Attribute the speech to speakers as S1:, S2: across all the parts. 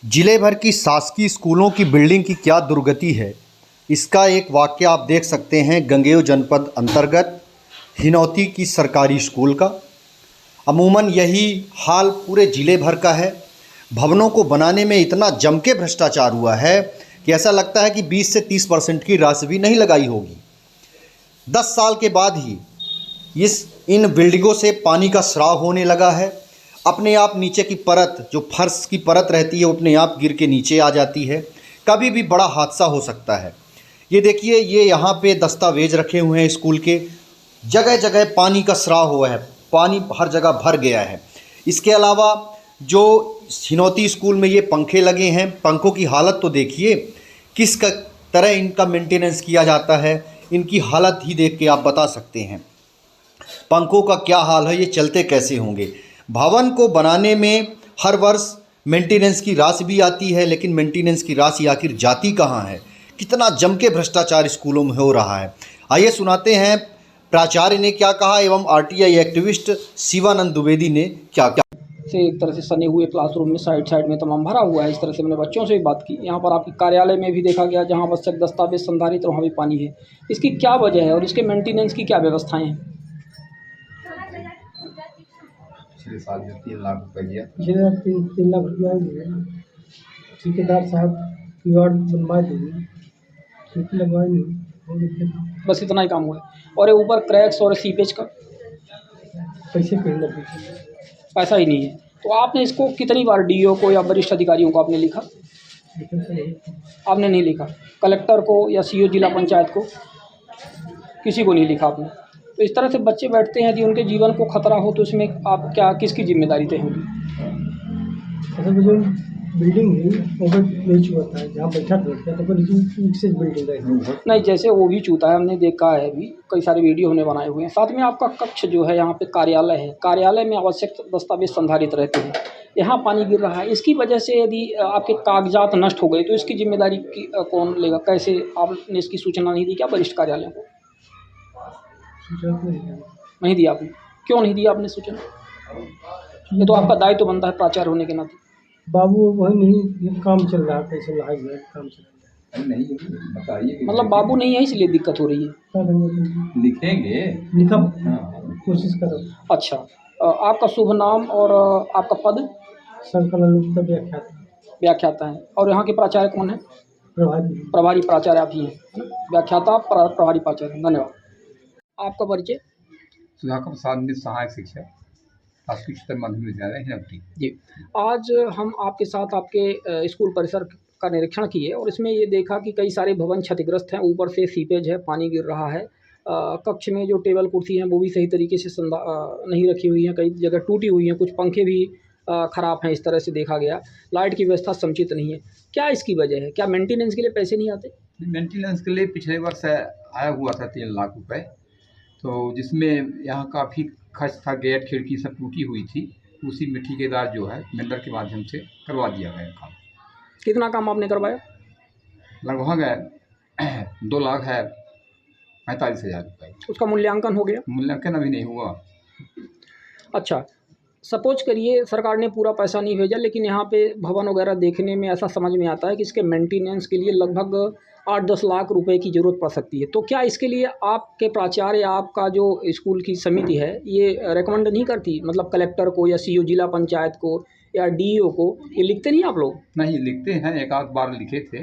S1: जिले भर की शासकीय स्कूलों की बिल्डिंग की क्या दुर्गति है, इसका एक वाक़या आप देख सकते हैं गंगेय जनपद अंतर्गत हिनौती की सरकारी स्कूल का। अमूमन यही हाल पूरे ज़िले भर का है। भवनों को बनाने में इतना जम के भ्रष्टाचार हुआ है कि ऐसा लगता है कि 20 से 30% की राशि भी नहीं लगाई होगी। 10 साल के बाद ही इन बिल्डिंगों से पानी का स्राव होने लगा है। अपने आप नीचे की परत, जो फर्श की परत रहती है, वो अपने आप गिर के नीचे आ जाती है। कभी भी बड़ा हादसा हो सकता है। ये देखिए, ये यहाँ पे दस्तावेज रखे हुए हैं स्कूल के। जगह जगह पानी का स्राव हुआ है, पानी हर जगह भर गया है। इसके अलावा जो हिनौती स्कूल में ये पंखे लगे हैं, पंखों की हालत तो देखिए, किस तरह इनका मेंटेनेंस किया जाता है। इनकी हालत ही देख के आप बता सकते हैं पंखों का क्या हाल है, ये चलते कैसे होंगे। भवन को बनाने में हर वर्ष मेंटेनेंस की राशि भी आती है, लेकिन मेंटेनेंस की राशि आखिर जाती कहाँ है। कितना जम के भ्रष्टाचार स्कूलों में हो रहा है। आइए सुनाते हैं प्राचार्य ने क्या कहा एवं आरटीआई एक्टिविस्ट शिवानंद द्विवेदी ने क्या क्या
S2: से एक तरह से सने हुए क्लासरूम में साइड में तमाम भरा हुआ है। इस तरह से मैंने बच्चों से भी बात की। यहाँ पर आपके कार्यालय में भी देखा गया, जहाँ आवश्यक दस्तावेज संधारित, वहाँ भी पानी है। इसकी क्या वजह है और इसके मेंटेनेंस की क्या व्यवस्थाएं हैं?
S3: पिछले साल जो 3 लाख रुपये दिया,
S4: पिछले 3 लाख रुपया ठेकेदार साहब की वार्ड बनवा देंगे, खिड़की लगवाएंगे,
S2: बस इतना ही काम हुआ है। और ये ऊपर क्रैक्स और सीपेज का
S4: पैसे कहीं ना पीछे
S2: पैसा ही नहीं है। तो आपने इसको कितनी बार डीओ को या वरिष्ठ अधिकारियों को आपने लिखा? आपने नहीं लिखा। कलेक्टर को या सीओ जिला पंचायत को, किसी को नहीं लिखा आपने। तो इस तरह से बच्चे बैठते हैं, यदि उनके जीवन को खतरा हो तो इसमें आप क्या, किसकी जिम्मेदारी तय होगी?
S4: जो बिल्डिंग है वो नहीं चुका था, जहाँ बैठा था तो नीचे बिल्डिंग है।
S2: नहीं, जैसे वो भी चूता है, हमने देखा है अभी, कई सारे वीडियो हमने बनाए हुए हैं। साथ में आपका कक्ष जो है, यहाँ पे कार्यालय है, कार्यालय में आवश्यक दस्तावेज संधारित रहते हैं। यहाँ पानी गिर रहा है, इसकी वजह से यदि आपके कागजात नष्ट हो गए तो इसकी जिम्मेदारी कौन लेगा? कैसे आपने इसकी सूचना नहीं दी क्या वरिष्ठ कार्यालय को? नहीं दिया आपने? क्यों नहीं दिया आपने सूचना? ये तो आपका दायित्व बनता है प्राचार्य होने के नाते।
S4: बाबू वही नहीं, ये काम चल रहा है, पैसे लगा हुआ है, काम चल रहा
S3: अरे नहीं बताइए।
S2: मतलब बाबू नहीं है इसलिए दिक्कत हो रही है?
S4: है।
S3: लिखेंगे,
S4: लिखा,
S3: हाँ
S4: कोशिश करो।
S2: अच्छा, आपका शुभ नाम और आपका पद?
S4: संकलन का व्याख्याता।
S2: व्याख्याता है। और यहाँ के प्राचार्य कौन है?
S4: प्रभारी।
S2: प्रभारी प्राचार्य आप ही हैं, है ना? व्याख्याता प्रभारी प्राचार्य, धन्यवाद। आपका परिचय?
S3: सुधाकर प्रसाद मिश्र, सहायक शिक्षक, शासकीय उच्चतर माध्यमिक विद्यालय हिनौती।
S2: जी, आज हम आपके साथ आपके स्कूल परिसर का निरीक्षण किए और इसमें ये देखा कि कई सारे भवन क्षतिग्रस्त हैं। ऊपर से सीपेज है, पानी गिर रहा है। कक्ष में जो टेबल कुर्सी हैं वो भी सही तरीके से नहीं रखी हुई हैं, कई जगह टूटी हुई हैं, कुछ पंखे भी ख़राब हैं। इस तरह से देखा गया, लाइट की व्यवस्था समुचित नहीं है। क्या इसकी वजह है? क्या मेंटेनेंस के लिए पैसे नहीं आते?
S3: मेंटेनेंस के लिए पिछले वर्ष आया हुआ था 3 लाख रुपए, तो जिसमें यहाँ काफ़ी खर्च था। गेट खिड़की सब टूटी हुई थी, उसी में ठेकेदार जो है मेंबर के माध्यम से करवा दिया गया काम।
S2: कितना काम आपने करवाया?
S3: लगभग 2,45,000 रुपये।
S2: उसका मूल्यांकन हो गया?
S3: मूल्यांकन अभी नहीं हुआ।
S2: अच्छा, सपोज करिए सरकार ने पूरा पैसा नहीं भेजा, लेकिन यहाँ पे भवन वगैरह देखने में ऐसा समझ में आता है कि इसके मेंटेनेंस के लिए लगभग 8-10 लाख रुपए की ज़रूरत पड़ सकती है। तो क्या इसके लिए आपके प्राचार्य या आपका जो स्कूल की समिति है, ये रेकमेंड नहीं करती? मतलब कलेक्टर को या सीओ जिला पंचायत को या डीईओ को ये लिखते नहीं आप लोग?
S3: नहीं लिखते हैं, एक आध बार लिखे थे।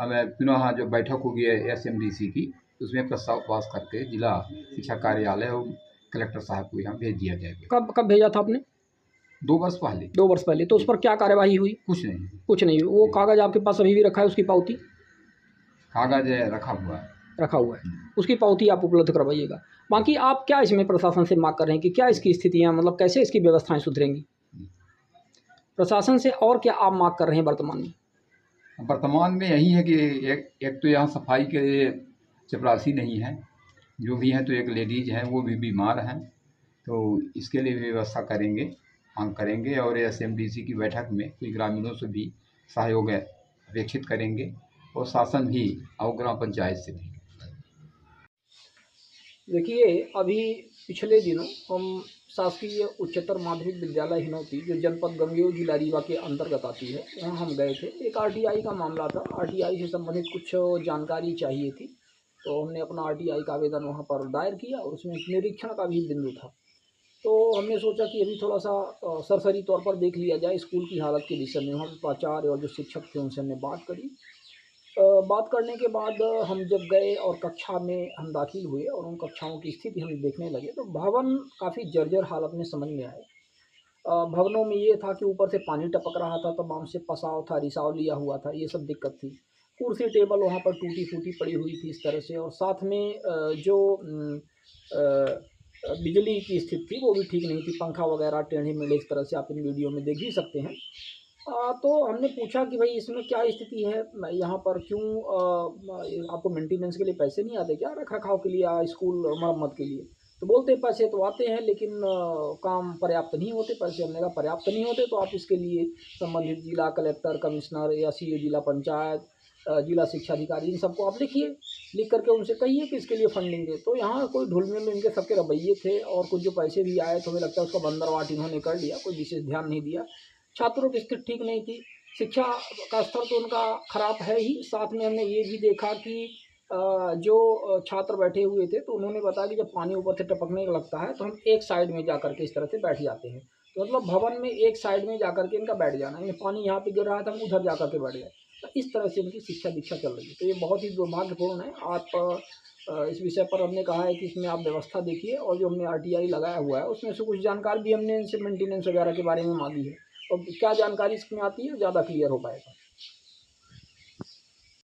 S3: हमें पुनः जो बैठक होगी एसएमडीसी की, उसमें प्रस्ताव पास करके जिला शिक्षा कार्यालय और कलेक्टर साहब को यहाँ भेज दिया जाएगा।
S2: कब भेजा था आपने?
S3: 2 वर्ष पहले।
S2: 2 वर्ष पहले। तो उस पर क्या कार्यवाही हुई?
S3: कुछ नहीं।
S2: कुछ नहीं हुई। वो कागज़ आपके पास अभी भी रखा है, उसकी पावती?
S3: कागज रखा हुआ है।
S2: रखा हुआ है, उसकी पावती आप उपलब्ध करवाइएगा। बाकी आप क्या इसमें प्रशासन से मांग कर रहे हैं कि क्या इसकी स्थितियाँ, मतलब कैसे इसकी व्यवस्थाएं सुधरेंगी प्रशासन से? और क्या आप मांग कर रहे हैं वर्तमान में?
S3: वर्तमान में यही है कि एक तो यहाँ सफाई के लिए चपरासी नहीं है, जो भी हैं, तो एक लेडीज हैं, वो भी बीमार हैं, तो इसके लिए व्यवस्था करेंगे, मांग करेंगे। और एसएमडीसी की बैठक में कोई ग्रामीणों से भी सहयोग अपेक्षित करेंगे और शासन भी और ग्राम पंचायत से भी।
S2: देखिए, अभी पिछले दिनों हम शासकीय उच्चतर माध्यमिक विद्यालय हिनौती, जो जनपद गंगेऊ जिला रीवा के अंतर्गत आती है, वहाँ हम गए थे। एक आरटीआई का मामला था, आरटीआई से संबंधित कुछ जानकारी चाहिए थी, तो हमने अपना आरटीआई का आवेदन वहाँ पर दायर किया और उसमें एक निरीक्षण का भी बिंदु था। तो हमने सोचा कि अभी थोड़ा सा सरसरी तौर पर देख लिया जाए स्कूल की हालत के विषय में। वहाँ पे प्राचार्य और जो शिक्षक थे उनसे हमने बात करी। बात करने के बाद हम जब गए और कक्षा में हम दाखिल हुए और उन कक्षाओं की स्थिति हम देखने लगे, तो भवन काफ़ी जर्जर हालत में समझ में आए। भवनों में ये था कि ऊपर से पानी टपक रहा था, तमाम से पसाव था, रिसाव लिया हुआ था, ये सब दिक्कत थी। कुर्सी टेबल वहाँ पर टूटी-फूटी पड़ी हुई थी इस तरह से, और साथ में बिजली की स्थिति थी वो भी ठीक नहीं थी, पंखा वगैरह टेढ़े-मेढ़े इस तरह से आप इन वीडियो में देख ही सकते हैं। तो हमने पूछा कि भाई इसमें क्या स्थिति है, यहाँ पर क्यों आपको मेंटेनेंस के लिए पैसे नहीं आते क्या, रख-रखाव के लिए या स्कूल मरम्मत के लिए? तो बोलते हैं पैसे तो आते हैं लेकिन काम पर्याप्त नहीं होते पैसे। हमने कहा पर्याप्त नहीं होते तो आप इसके लिए संबंधित जिला कलेक्टर, कमिश्नर या सीए जिला पंचायत, जिला शिक्षा अधिकारी, इन सबको आप लिखिए, लिख करके उनसे कहिए कि इसके लिए फंडिंग दे। तो यहाँ कोई ढुलमेल में इनके सबके रवैये थे, और कुछ जो पैसे भी आए तो हमें लगता है उसका बंदरवाट इन्होंने कर लिया, कोई विशेष ध्यान नहीं दिया। छात्रों की स्थिति ठीक नहीं थी, शिक्षा का स्तर तो उनका खराब है ही, साथ में हमने ये भी देखा कि जो छात्र बैठे हुए थे तो उन्होंने बताया कि जब पानी ऊपर से टपकने लगता है तो हम एक साइड में जा कर के इस तरह से बैठ जाते हैं। तो मतलब भवन में एक साइड में जा कर के इनका बैठ जाना, यानी पानी यहाँ पे गिर रहा था, हम उधर जा कर के बैठ गए। तो इस तरह से इनकी शिक्षा दीक्षा चल रही है, तो ये बहुत ही दुर्भाग्यपूर्ण है। आप इस विषय पर हमने कहा है कि इसमें आप व्यवस्था देखिए, और जो हमने आरटीआई लगाया हुआ है उसमें से कुछ जानकारी भी हमने इनसे मेंटेनेंस वगैरह के बारे में मांगी है, और क्या जानकारी इसमें आती है ज़्यादा क्लियर हो पाएगा।